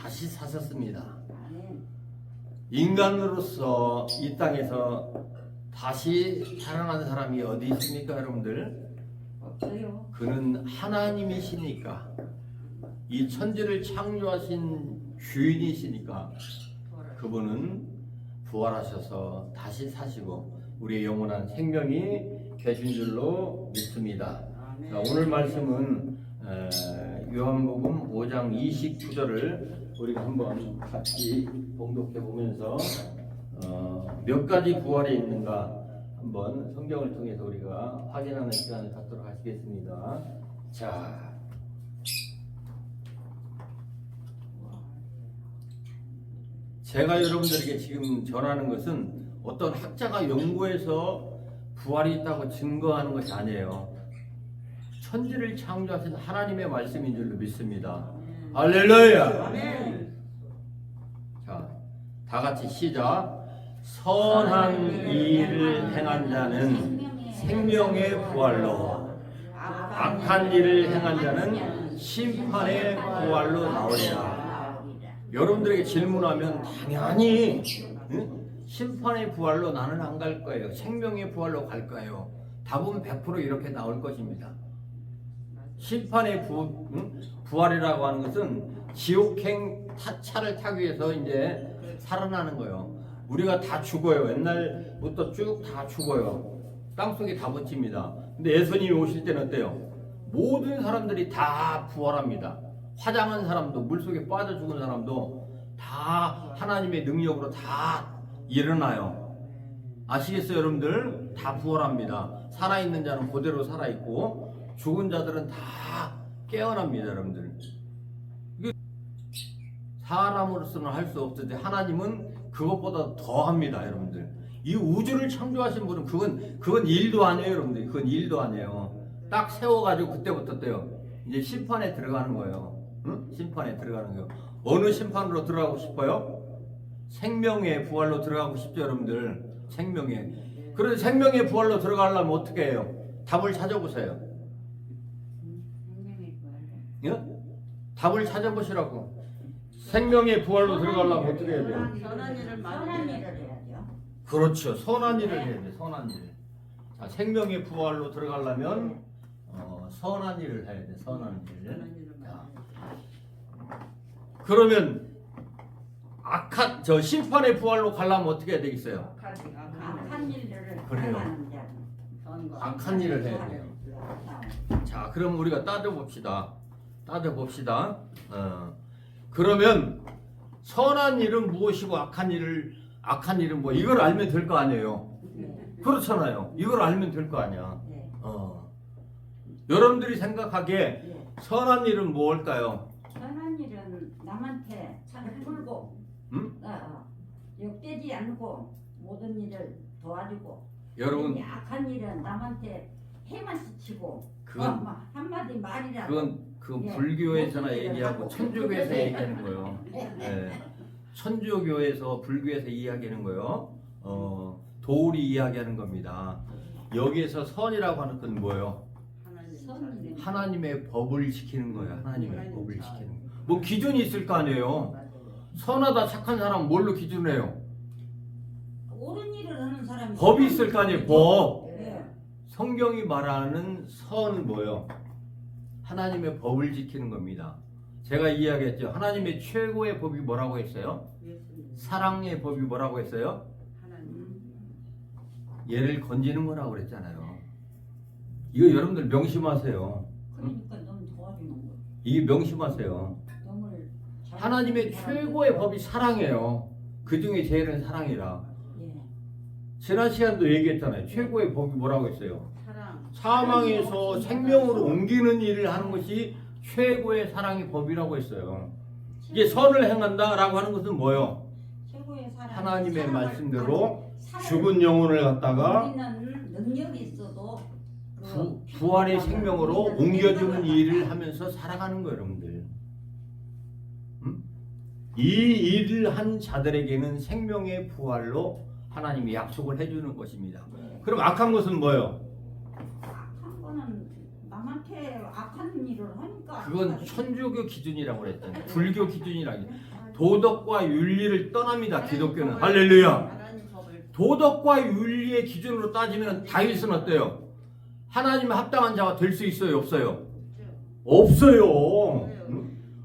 다시 사셨습니다. 인간으로서 이 땅에서 다시 살아난 사람이 어디 있습니까, 여러분들? 없어요. 그는 하나님이시니까, 이 천지를 창조하신 주인이시니까 그분은 부활하셔서 다시 사시고 우리의 영원한 생명이 되신 줄로 믿습니다. 자, 오늘 말씀은 요한복음 5장 29절을 우리가 한번 같이 봉독해 보면서 몇 가지 부활이 있는가 한번 성경을 통해서 우리가 확인하는 시간을 갖도록 하시겠습니다. 자, 제가 여러분들에게 지금 전하는 것은 어떤 학자가 연구해서 부활이 있다고 증거하는 것이 아니에요. 천지를 창조하신 하나님의 말씀인 줄로 믿습니다. 할렐루야. 자, 다 같이 시작. 선한 일을 행한 자는 생명의 부활로, 악한 일을 행한 자는 심판의 부활로 나오리라. 여러분들에게 질문하면 당연히 심판의 부활로 나는 안 갈 거예요. 생명의 부활로 갈 거예요. 답은 100% 이렇게 나올 것입니다. 심판의 부활이라고 하는 것은 지옥행 차를 타기 위해서 이제 살아나는 거예요. 우리가 다 죽어요. 옛날부터 쭉 다 죽어요. 땅속에 다 묻힙니다. 근데 예수님이 오실 때는 어때요? 모든 사람들이 다 부활합니다. 화장한 사람도, 물속에 빠져 죽은 사람도 다 하나님의 능력으로 다 일어나요. 아시겠어요, 여러분들? 다 부활합니다. 살아있는 자는 그대로 살아있고 죽은 자들은 다 깨어납니다, 여러분들. 이게 사람으로서는 할 수 없는데 하나님은 그것보다 더 합니다, 여러분들. 이 우주를 창조하신 분은 그건 일도 아니에요, 여러분들. 그건 일도 아니에요. 딱 세워가지고 그때부터 어때요? 이제 심판에 들어가는 거예요. 응? 심판에 들어가는 거예요. 어느 심판으로 들어가고 싶어요? 생명의 부활로 들어가고 싶죠, 여러분들. 생명의. 그런데 생명의 부활로 들어가려면 어떻게 해요? 답을 찾아보세요. 예? 답을 찾아보시라고. 생명의 부활로 들어가려면 어떻게 해야 돼요? 선한 일을 해야죠. 그렇죠. 선한 일을 해야 돼. 선한 일. 자, 생명의 부활로 들어가려면 선한 일을 해야 돼. 선한 일. 자, 그러면 악한 심판의 부활로 가려면 어떻게 해야 되겠어요? 악한 일을 그래요. 행하는 자는 악한 일을 해야 돼요. 자, 그럼 우리가 따져봅시다. 그러면 선한 일은 무엇이고 악한 일은 뭐 이걸 알면 될 거 아니에요. 그렇잖아요. 이걸 알면 될 거 아니야. 여러분들이 생각하기에 선한 일은 무엇일까요? 선한 일은 남한테 잘 풀고, 욕되지 않고 모든 일을 도와주고. 여러분, 악한 일은 남한테 해만 시키고, 그건 한마디 말이라도. 그건 예. 불교에서나 얘기하고 천주교에서 얘기하는 거예요. 예. 천주교에서 불교에서 이야기하는 거예요. 도울이 이야기하는 겁니다. 여기에서 선이라고 하는 건 뭐예요? 하나님의 법을 지키는 거예요. 하나님의 법을 지키는 거. 뭐 기준이 있을 거 아니에요. 선하다 착한 사람 뭘로 기준해요? 옳은 일을 하는 사람이 법이 있을 거 아니에요. 법. 예. 성경이 말하는 선은 뭐예요? 하나님의 법을 지키는 겁니다. 제가 이야기했죠. 하나님의 최고의 법이 뭐라고 했어요? 사랑의 법이 뭐라고 했어요? 얘를 건지는 거라고 그랬잖아요. 이거 여러분들 명심하세요. 그러니까 너무 도와주는 거. 이게 명심하세요. 하나님의 최고의 법이 사랑이에요. 그 중에 제일은 사랑이라. 예. 지난 시간도 얘기했잖아요. 최고의 법이 뭐라고 했어요? 사랑. 사망에서 생명으로 옮기는 일을 하는 것이 최고의 사랑의 법이라고 했어요. 이게 선을 행한다라고 하는 것은 뭐예요? 최고의 사랑. 하나님의 말씀대로 죽은 영혼을 갖다가 우리는 능력이 있어도 부활의 생명으로 옮겨주는 일을 하면서 살아가는 거예요, 여러분들. 이 일을 한 자들에게는 생명의 부활로 하나님이 약속을 해주는 것입니다. 그럼 악한 것은 뭐예요? 악한 거는 남한테 악한 일을 하니까 그건 천주교 기준이라고 그랬잖아요. 불교 기준이라고. 도덕과 윤리를 떠납니다. 기독교는. 할렐루야. 도덕과 윤리의 기준으로 따지면 다윗은 어때요? 하나님의 합당한 자가 될 수 있어요? 없어요? 없어요.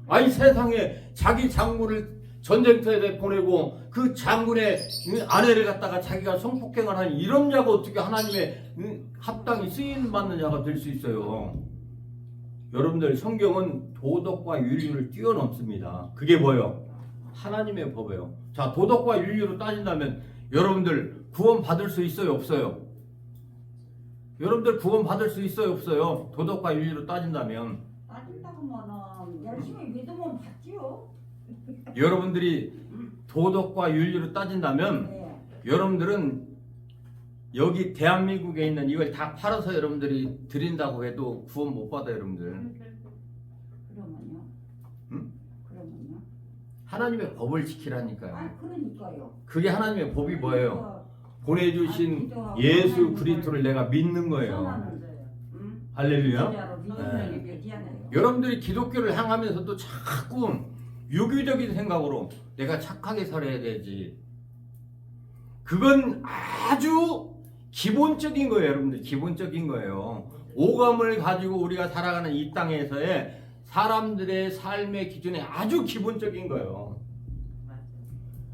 아니 세상에 자기 장군을 전쟁터에 보내고 그 장군의 아내를 갖다가 자기가 성폭행을 하는 이런 자가 어떻게 하나님의 합당히 쓰임 받는 자가 될 수 있어요? 여러분들 성경은 도덕과 윤리를 뛰어넘습니다. 그게 뭐예요? 하나님의 법이에요. 자, 도덕과 윤리로 따진다면 여러분들 구원 받을 수 있어요? 없어요? 여러분들 구원 받을 수 있어요? 없어요? 도덕과 윤리로 따진다면 따진다고만은 열심히 믿으면 받지요. 여러분들이 도덕과 윤리로 따진다면 네. 여러분들은 여기 대한민국에 있는 이걸 다 팔아서 여러분들이 드린다고 해도 구원 못 받아요. 여러분들. 그러면요? 응? 그러면요? 하나님의 법을 지키라니까요. 아, 그러니까요. 그게 하나님의 법이 뭐예요? 보내주신 기도하고 예수 하나님 그리스도를 내가 믿는 거예요. 선하는 응? 할렐루야. 진짜로 믿는 게 미안해요. 여러분들이 기독교를 향하면서도 자꾸 유교적인 생각으로 내가 착하게 살아야 되지. 그건 아주 기본적인 거예요. 여러분들 기본적인 거예요. 오감을 가지고 우리가 살아가는 이 땅에서의 사람들의 삶의 기준이 아주 기본적인 거예요.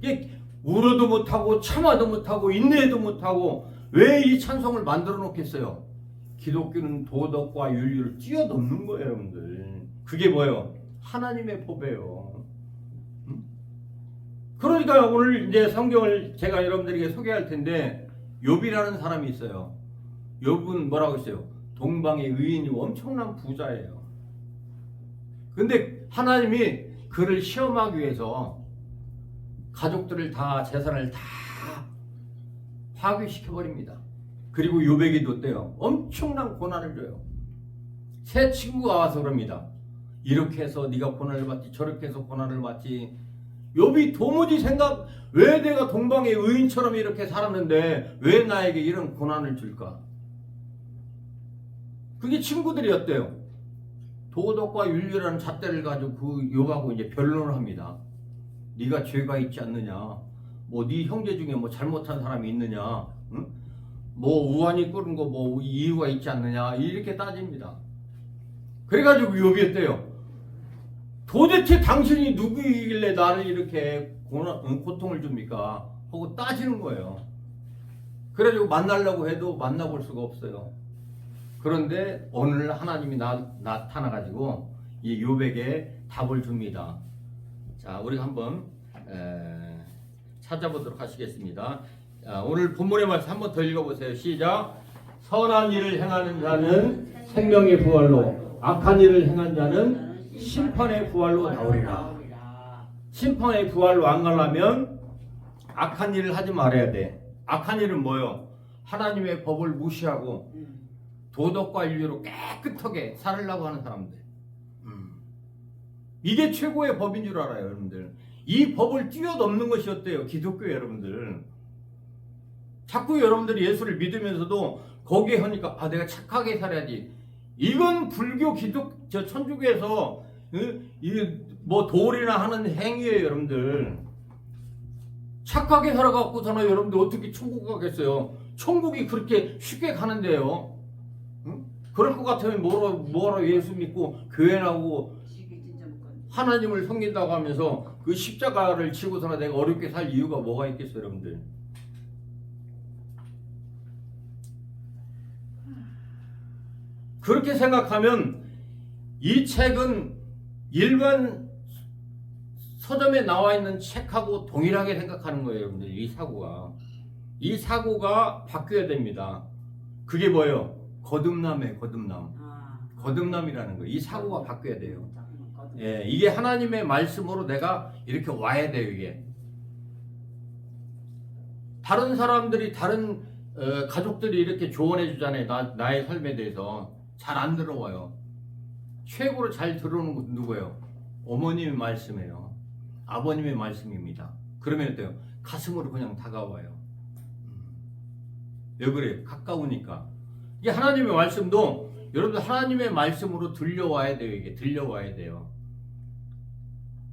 이게 울어도 못하고 참아도 못하고 인내도 못하고 왜 이 찬송을 만들어 놓겠어요? 기독교는 도덕과 윤리를 뛰어넘는 거예요. 여러분들 그게 뭐예요? 하나님의 법이에요. 그러니까 오늘 이제 성경을 제가 여러분들에게 소개할 텐데 욥이라는 사람이 있어요. 욥은 뭐라고 했어요? 동방의 의인이 엄청난 부자예요. 근데 하나님이 그를 시험하기 위해서 가족들을 다 재산을 다 파괴시켜 버립니다. 그리고 욥에게도 어때요? 엄청난 고난을 줘요. 새 친구가 와서 그럽니다. 이렇게 해서 네가 고난을 받지 저렇게 해서 고난을 받지. 욥이 도무지 왜 내가 동방의 의인처럼 이렇게 살았는데 왜 나에게 이런 고난을 줄까? 그게 친구들이 어때요? 도덕과 윤리라는 잣대를 가지고 그 욥하고 이제 변론을 합니다. 네가 죄가 있지 않느냐? 뭐 네 형제 중에 뭐 잘못한 사람이 있느냐? 응? 뭐 우환이 끓은 거 뭐 이유가 있지 않느냐? 이렇게 따집니다. 그래가지고 욥이 어때요? 도대체 당신이 누구이길래 나를 이렇게 고통을 줍니까? 하고 따지는 거예요. 그래가지고 만나려고 해도 만나볼 수가 없어요. 그런데 오늘 하나님이 나타나가지고 이 욥에게 답을 줍니다. 자, 우리가 한번 찾아보도록 하시겠습니다. 오늘 본문의 말씀 한번 더 읽어보세요. 시작. 선한 일을 행하는 자는 생명의 부활로, 악한 일을 행한 자는 심판의 부활로 나오리라. 심판의 부활로 안 가려면 악한 일을 하지 말아야 돼. 악한 일은 뭐요? 하나님의 법을 무시하고 도덕과 윤리로 깨끗하게 살으려고 하는 사람들. 이게 최고의 법인 줄 알아요, 여러분들. 이 법을 뛰어넘는 것이 어때요? 기독교 여러분들. 자꾸 여러분들이 예수를 믿으면서도 거기에 하니까 내가 착하게 살아야지. 이건 불교, 천주교에서 뭐 도리나 하는 행위예요, 여러분들. 착하게 살아갖고서는 여러분들 어떻게 천국 가겠어요? 천국이 그렇게 쉽게 가는데요. 응? 그럴 것 같으면 뭐라 예수 믿고 교회 나오고 하나님을 섬긴다고 하면서 그 십자가를 지고서는 내가 어렵게 살 이유가 뭐가 있겠어요, 여러분들? 그렇게 생각하면 이 책은 일반 서점에 나와 있는 책하고 동일하게 생각하는 거예요, 여러분들. 이 사고가 바뀌어야 됩니다. 그게 뭐예요? 거듭남이에요, 거듭남. 거듭남이라는 거예요. 이 사고가 바뀌어야 돼요. 예, 이게 하나님의 말씀으로 내가 이렇게 와야 돼요, 이게. 다른 사람들이, 다른 가족들이 이렇게 조언해 주잖아요. 나의 삶에 대해서. 잘 안 들어와요. 최고로 잘 들어오는 건 누구예요? 어머님의 말씀이에요. 아버님의 말씀입니다. 그러면 어때요? 가슴으로 그냥 다가와요. 왜 그래요? 가까우니까. 이게 하나님의 말씀도 여러분들 하나님의 말씀으로 들려와야 돼요. 이게 들려와야 돼요.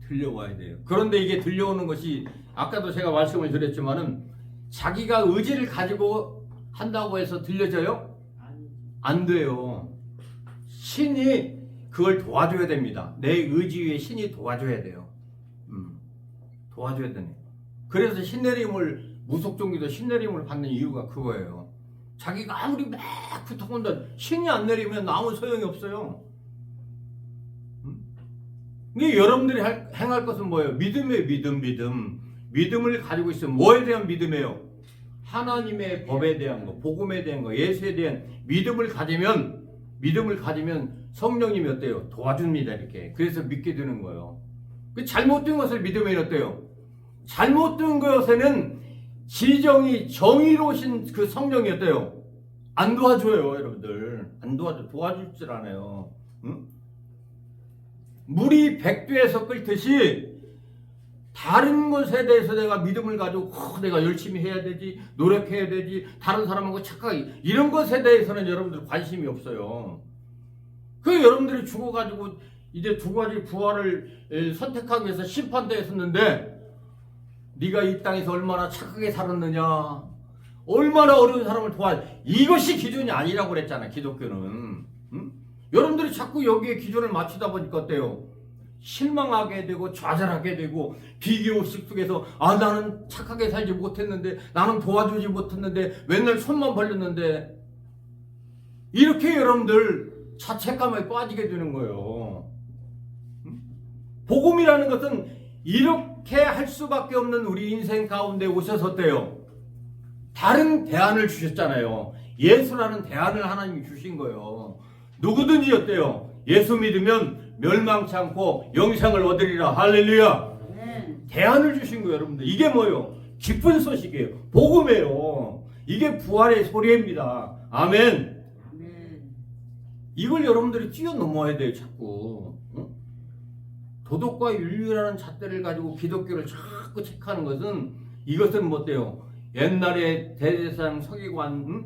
들려와야 돼요. 그런데 이게 들려오는 것이 아까도 제가 말씀을 드렸지만은 자기가 의지를 가지고 한다고 해서 들려져요? 안 돼요. 신이 그걸 도와줘야 됩니다. 내 의지 위에 신이 도와줘야 돼요. 도와줘야 되네. 그래서 신내림을 무속종기도 신내림을 받는 이유가 그거예요. 자기가 아무리 막 부탁한다 신이 안 내리면 아무 소용이 없어요. 이게 여러분들이 행할 것은 뭐예요? 믿음이에요. 믿음을 가지고 있으면 뭐에 대한 믿음이에요? 하나님의 법에 대한 거, 복음에 대한 거, 예수에 대한 믿음을 가지면 성령님이 어때요? 도와줍니다. 이렇게. 그래서 믿게 되는 거예요. 그 잘못된 것을 믿으면 어때요? 잘못된 것에는 지정이 정의로우신 그 성령이 어때요? 안 도와줘요, 여러분들. 안 도와줘. 도와줄 줄 아네요. 응? 물이 백두에서 끓듯이 다른 것에 대해서 내가 믿음을 가지고 내가 열심히 해야 되지, 노력해야 되지, 다른 사람하고 착하게 이런 것에 대해서는 여러분들 관심이 없어요. 그 여러분들이 죽어가지고 이제 두 가지 부활을 선택하기 위해서 심판대에 섰는데 네가 이 땅에서 얼마나 착하게 살았느냐, 얼마나 어려운 사람을 이것이 기준이 아니라고 그랬잖아. 기독교는. 응? 여러분들이 자꾸 여기에 기준을 맞추다 보니까 어때요? 실망하게 되고 좌절하게 되고 비교의식 속에서 나는 착하게 살지 못했는데, 나는 도와주지 못했는데, 맨날 손만 벌렸는데, 이렇게 여러분들 자책감에 빠지게 되는 거예요. 복음이라는 것은 이렇게 할 수밖에 없는 우리 인생 가운데 오셔서 어때요? 다른 대안을 주셨잖아요. 예수라는 대안을 하나님이 주신 거예요. 누구든지 어때요? 예수 믿으면 멸망치 않고 영생을 얻으리라. 할렐루야. 대안을 주신 거예요, 여러분들. 이게 뭐예요? 기쁜 소식이에요. 복음이에요. 이게 부활의 소리입니다. 아멘. 이걸 여러분들이 뛰어넘어야 돼요, 자꾸. 응? 도덕과 윤리라는 잣대를 가지고 기독교를 자꾸 체크하는 것은, 이것은 뭐 어때요? 옛날에 대제사장 서기관,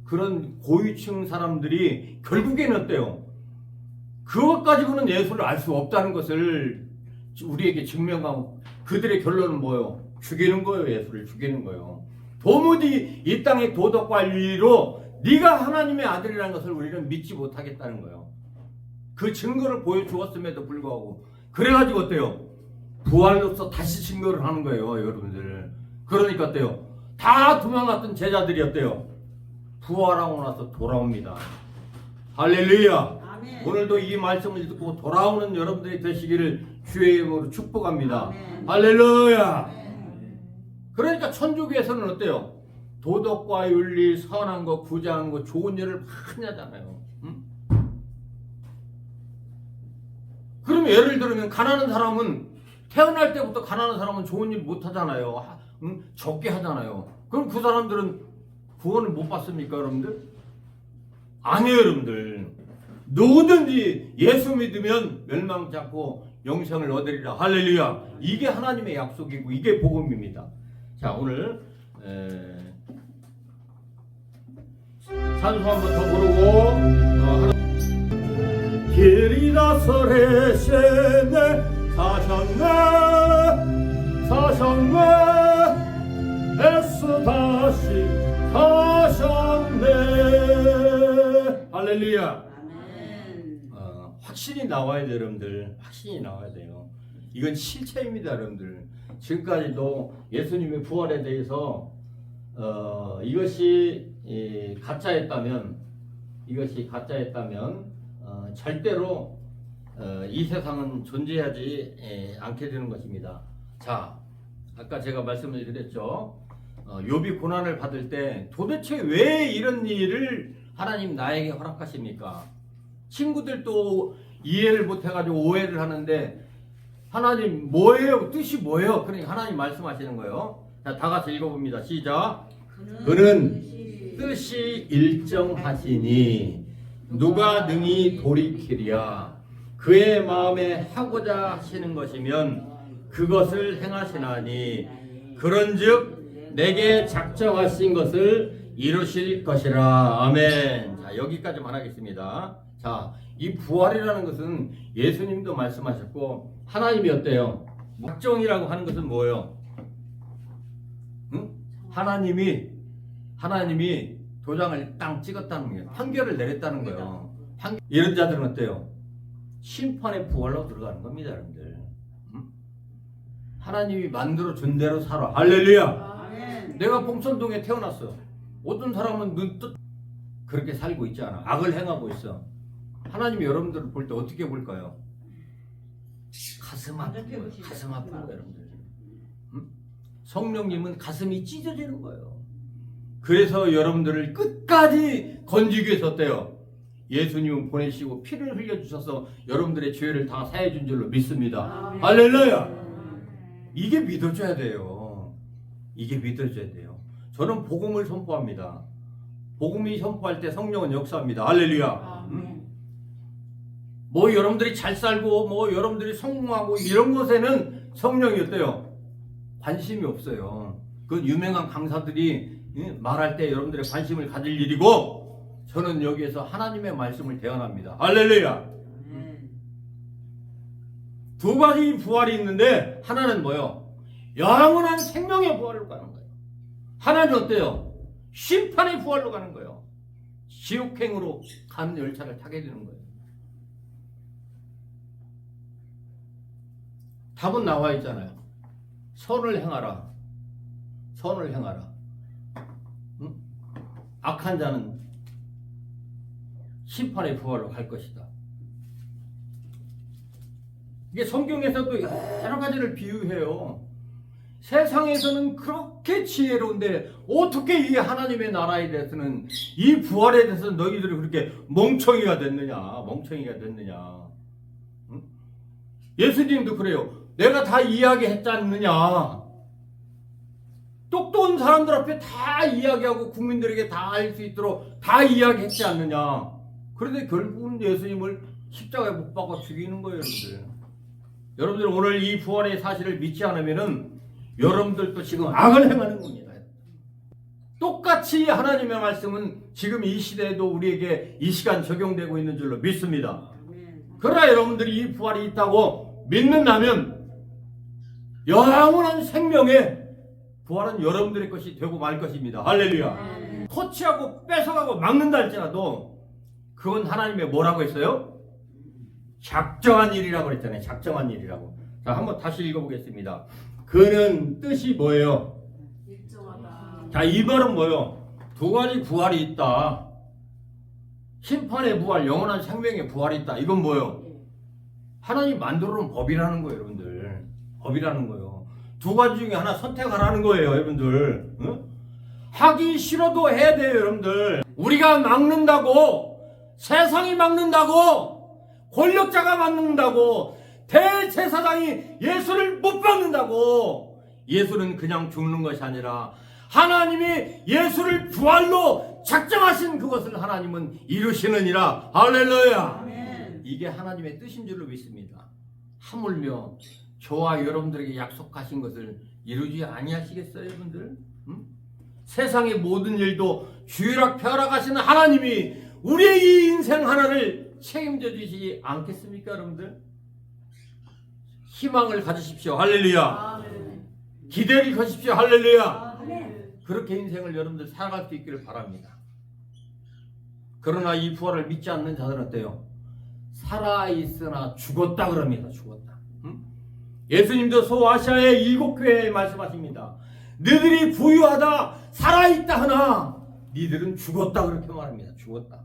그런 고위층 사람들이 결국에는 어때요? 그것 가지고는 예수를 알 수 없다는 것을 우리에게 증명하고, 그들의 결론은 뭐예요? 죽이는 거예요. 예수를 죽이는 거예요. 도무지 이 땅의 도덕과 윤리로 네가 하나님의 아들이라는 것을 우리는 믿지 못하겠다는 거예요. 그 증거를 보여주었음에도 불구하고, 그래가지고 어때요? 부활로서 다시 증거를 하는 거예요, 여러분들. 그러니까 어때요? 다 도망갔던 제자들이 어때요? 부활하고 나서 돌아옵니다. 할렐루야. 아멘. 오늘도 이 말씀을 듣고 돌아오는 여러분들이 되시기를 주의 이름으로 축복합니다. 아멘. 할렐루야. 아멘. 그러니까 천주교에서는 어때요? 도덕과 윤리, 선한 거, 구제하는 거, 좋은 일을 많이 하잖아요. 응? 그럼 예를 들면 가난한 사람은, 태어날 때부터 가난한 사람은 좋은 일 못 하잖아요. 응? 적게 하잖아요. 그럼 그 사람들은 구원을 못 받습니까, 여러분들? 아니에요, 여러분들. 누구든지 예수 믿으면 멸망치 않고 영생을 얻으리라. 할렐루야. 이게 하나님의 약속이고 이게 복음입니다. 자, 오늘 찬송 한번 더 부르고 길이다 설레시네 사셨네 애써 다시 사셨네. 할렐루야. 확신이 나와야 돼요, 여러분들. 확신이 나와야 돼요. 이건 실체입니다, 여러분들. 지금까지도 예수님의 부활에 대해서 이것이 가짜였다면 절대로 이 세상은 존재하지 않게 되는 것입니다. 자, 아까 제가 말씀을 드렸죠. 욥이 고난을 받을 때 도대체 왜 이런 일을 하나님 나에게 허락하십니까? 친구들도 이해를 못해가지고 오해를 하는데, 하나님 뭐예요? 뜻이 뭐예요? 그러니까 하나님 말씀하시는 거예요. 자, 다 같이 읽어봅니다. 시작. 그는 뜻이 일정하시니 누가 능히 돌이키랴. 그의 마음에 하고자 하시는 것이면 그것을 행하시나니 그런즉 내게 작정하신 것을 이루실 것이라. 아멘. 자, 여기까지만 하겠습니다. 자, 이 부활이라는 것은 예수님도 말씀하셨고 하나님이 어때요? 작정이라고 하는 것은 뭐예요? 응? 하나님이 도장을 땅 찍었다는 거예요. 판결을 내렸다는 거예요. 이런 자들은 어때요? 심판의 부활로 들어가는 겁니다, 여러분들. 응? 하나님이 만들어 준 대로 살아. 할렐루야. 내가 봉천동에 태어났어. 어떤 사람은 눈뜨 그렇게 살고 있지 않아. 악을 행하고 있어. 하나님이 여러분들을 볼 때 어떻게 볼까요? 가슴 아픈 거예요. 가슴 아픈 거예요, 여러분들. 응? 성령님은 가슴이 찢어지는 거예요. 그래서 여러분들을 끝까지 건지기 위해서 어때요? 예수님은 보내시고 피를 흘려주셔서 여러분들의 죄를 다 사해준 줄로 믿습니다. 할렐루야. 이게 믿어줘야 돼요. 이게 믿어줘야 돼요. 저는 복음을 선포합니다. 복음이 선포할 때 성령은 역사합니다. 할렐루야. 뭐 여러분들이 잘 살고 뭐 여러분들이 성공하고 이런 것에는 성령이 어때요? 관심이 없어요. 그 유명한 강사들이 말할 때 여러분들의 관심을 가질 일이고, 저는 여기에서 하나님의 말씀을 대언합니다. 할렐루야. 두 가지 부활이 있는데 하나는 뭐요? 영원한 생명의 부활로 가는 거예요. 하나는 어때요? 심판의 부활로 가는 거예요. 지옥행으로 가는 열차를 타게 되는 거예요. 답은 나와 있잖아요. 선을 행하라. 선을 행하라. 응? 악한 자는 심판의 부활로 갈 것이다. 이게 성경에서도 여러 가지를 비유해요. 세상에서는 그렇게 지혜로운데 어떻게 이 하나님의 나라에 대해서는, 이 부활에 대해서 너희들이 그렇게 멍청이가 됐느냐. 응? 예수님도 그래요. 내가 다 이야기했지 않느냐. 똑똑한 사람들 앞에 다 이야기하고 국민들에게 다 알 수 있도록 다 이야기했지 않느냐. 그런데 결국은 예수님을 십자가에 못 박아 죽이는 거예요, 여러분들. 여러분들 오늘 이 부활의 사실을 믿지 않으면은 여러분들도 지금 악을 행하는 겁니다. 똑같이 하나님의 말씀은 지금 이 시대에도 우리에게 이 시간 적용되고 있는 줄로 믿습니다. 그러나 여러분들이 이 부활이 있다고 믿는다면 영원한 생명의 부활은 여러분들의 것이 되고 말 것입니다. 할렐루야. 터치하고 뺏어가고 막는다 할지라도 그건 하나님의 뭐라고 했어요? 작정한 일이라고 그랬잖아요. 작정한 일이라고. 자, 한번 다시 읽어보겠습니다. 그는 뜻이 뭐예요? 일정하다. 자, 이 말은 뭐예요? 두 가지 부활이 있다. 심판의 부활, 영원한 생명의 부활이 있다. 이건 뭐예요? 하나님 만들어 놓은 법이라는 거예요, 여러분들. 법이라는 거예요. 두 가지 중에 하나 선택하라는 거예요, 여러분들. 응? 하기 싫어도 해야 돼요, 여러분들. 우리가 막는다고, 세상이 막는다고, 권력자가 막는다고, 대제사장이 예수를 못 막는다고, 예수는 그냥 죽는 것이 아니라 하나님이 예수를 부활로 작정하신 그것을 하나님은 이루시느니라. 할렐루야. 이게 하나님의 뜻인 줄로 믿습니다. 하물며 저와 여러분들에게 약속하신 것을 이루지 아니하시겠어요, 여러분들? 응? 세상의 모든 일도 주일학펴락하시는 하나님이 우리의 이 인생 하나를 책임져 주시지 않겠습니까, 여러분들? 희망을 가지십시오. 할렐루야. 기대를 가십시오. 할렐루야. 그렇게 인생을 여러분들 살아갈 수 있기를 바랍니다. 그러나 이 부활을 믿지 않는 자들은 어때요? 살아있으나 죽었다 그럽니다. 죽었다. 응? 예수님도 소아시아의 7교회에 말씀하십니다. 너희들이 부유하다 살아있다 하나 너희들은 죽었다 그렇게 말합니다. 죽었다.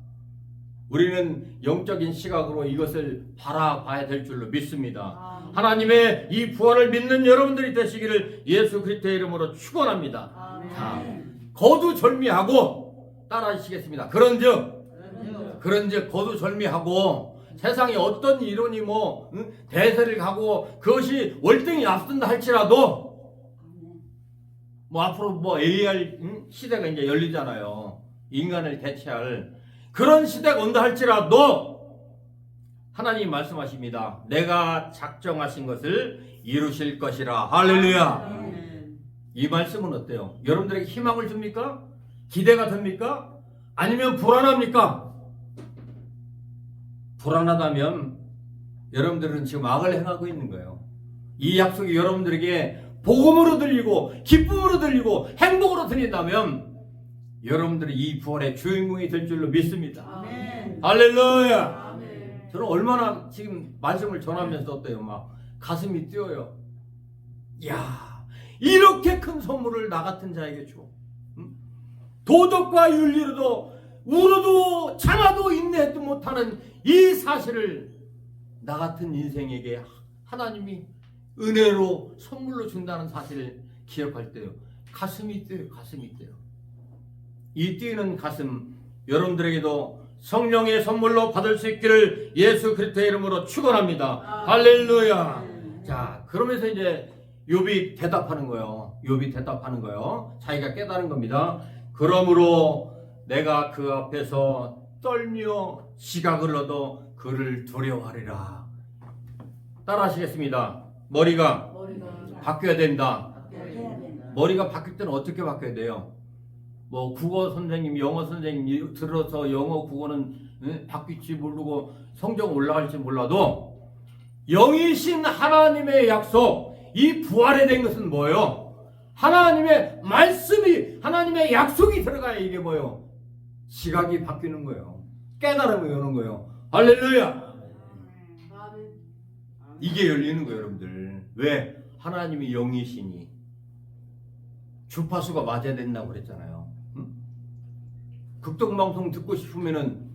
우리는 영적인 시각으로 이것을 바라봐야 될 줄로 믿습니다. 하나님의 이 부활을 믿는 여러분들이 되시기를 예수 그리스도의 이름으로 축원합니다. 자, 거두절미하고 따라하시겠습니다. 그런즉 거두절미하고 세상에 어떤 이론이 대세를 가고 그것이 월등히 앞선다 할지라도 앞으로 AR 시대가 이제 열리잖아요. 인간을 대체할 그런 시대가 온다 할지라도 하나님이 말씀하십니다. 내가 작정하신 것을 이루실 것이라. 할렐루야. 이 말씀은 어때요? 여러분들에게 희망을 줍니까? 기대가 됩니까? 아니면 불안합니까? 불안하다면 여러분들은 지금 악을 행하고 있는 거예요. 이 약속이 여러분들에게 복음으로 들리고 기쁨으로 들리고 행복으로 들린다면 여러분들이 이 부활의 주인공이 될 줄로 믿습니다. 아멘. 할렐루야. 아멘. 저는 얼마나 지금 말씀을 전하면서 어때요? 막 가슴이 뛰어요. 야, 이렇게 큰 선물을 나 같은 자에게 줘. 응? 도덕과 윤리로도 울어도 참아도 인내도 못하는 이 사실을 나 같은 인생에게 하나님이 은혜로 선물로 준다는 사실을 기억할 때요, 가슴이 뛰어요. 가슴이 뛰어요. 이 뛰는 가슴 여러분들에게도 성령의 선물로 받을 수 있기를 예수 그리스도의 이름으로 축원합니다. 할렐루야. 자, 그러면서 이제 욥이 대답하는 거예요. 욥이 대답하는 거예요. 자기가 깨달은 겁니다. 그러므로 내가 그 앞에서 떨며 지각을 얻어 그를 두려워하리라. 따라하시겠습니다. 머리가 바뀌어야 된다. 머리가 바뀔 때는 어떻게 바뀌어야 돼요? 뭐 국어 선생님, 영어 선생님 들어서 영어 국어는 바뀔지 모르고 성적 올라갈지 몰라도 영이신 하나님의 약속, 이 부활에 된 것은 뭐예요? 하나님의 말씀이, 하나님의 약속이 들어가야 이게 뭐예요? 시각이 바뀌는 거예요. 깨달음이 오는 거예요. 할렐루야. 이게 열리는 거예요, 여러분들. 왜? 하나님이 영이시니 주파수가 맞아야 된다고 그랬잖아요. 응? 극동방송 듣고 싶으면은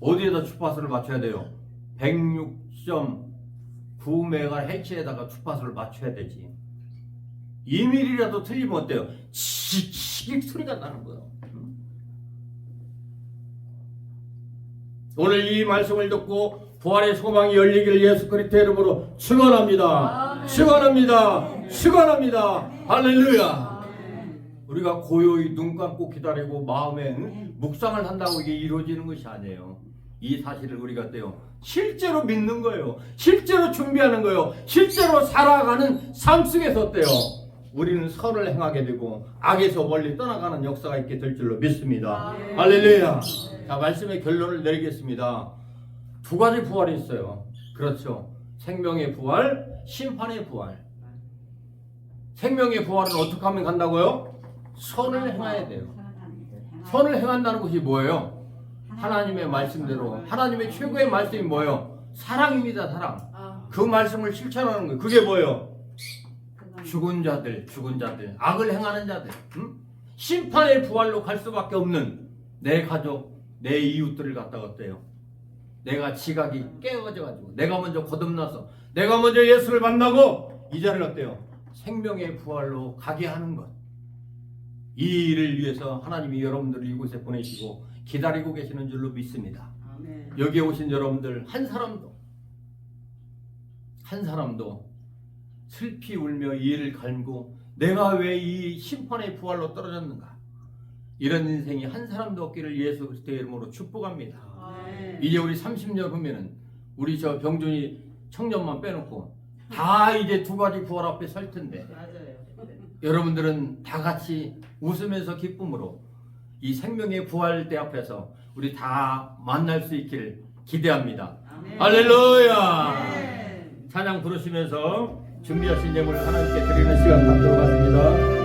어디에다 주파수를 맞춰야 돼요? 106.9MHz에다가 주파수를 맞춰야 되지. 2mm라도 틀리면 어때요? 칙칙 소리가 나는 거예요. 응? 오늘 이 말씀을 듣고 부활의 소망이 열리기를 예수 그리스도의 이름으로 축원합니다. 축원합니다. 축원합니다. 할렐루야. 우리가 고요히 눈 감고 기다리고 마음에 묵상을 한다고 이게 이루어지는 것이 아니에요. 이 사실을 우리가 어때요? 실제로 믿는 거예요. 실제로 준비하는 거예요. 실제로 살아가는 삶 속에서 어때요? 우리는 선을 행하게 되고 악에서 멀리 떠나가는 역사가 있게 될 줄로 믿습니다. 할렐루야. 자, 말씀의 결론을 내리겠습니다. 두 가지 부활이 있어요. 그렇죠. 생명의 부활, 심판의 부활. 생명의 부활은 어떻게 하면 간다고요? 선을 행해야 돼요. 선을 행한다는 것이 뭐예요? 하나님의 말씀대로, 하나님의 최고의 말씀이 뭐예요? 사랑입니다. 사랑. 그 말씀을 실천하는 거예요. 그게 뭐예요? 죽은 자들, 악을 행하는 자들, 심판의 부활로 갈 수밖에 없는 내 가족, 내 이웃들을 갖다가 어때요? 내가 지각이 깨어져가지고 내가 먼저 거듭나서 내가 먼저 예수를 만나고 이 자를 어때요? 생명의 부활로 가게 하는 것. 이 일을 위해서 하나님이 여러분들을 이곳에 보내시고 기다리고 계시는 줄로 믿습니다. 아멘. 여기에 오신 여러분들 한 사람도 슬피 울며 이를 갈고 내가 왜 이 심판의 부활로 떨어졌는가, 이런 인생이 한 사람도 없기를 예수 그리스도의 이름으로 축복합니다. 아멘. 이제 우리 30년 후면은 우리 저 병준이 청년만 빼놓고 다 이제 두 가지 부활 앞에 설 텐데 맞아요. 여러분들은 다 같이 웃으면서 기쁨으로 이 생명의 부활대 앞에서 우리 다 만날 수 있기를 기대합니다. 아멘. 할렐루야. 아멘. 찬양 부르시면서 준비하신 예물을 하나님께 드리는 시간 갖도록 하겠습니다.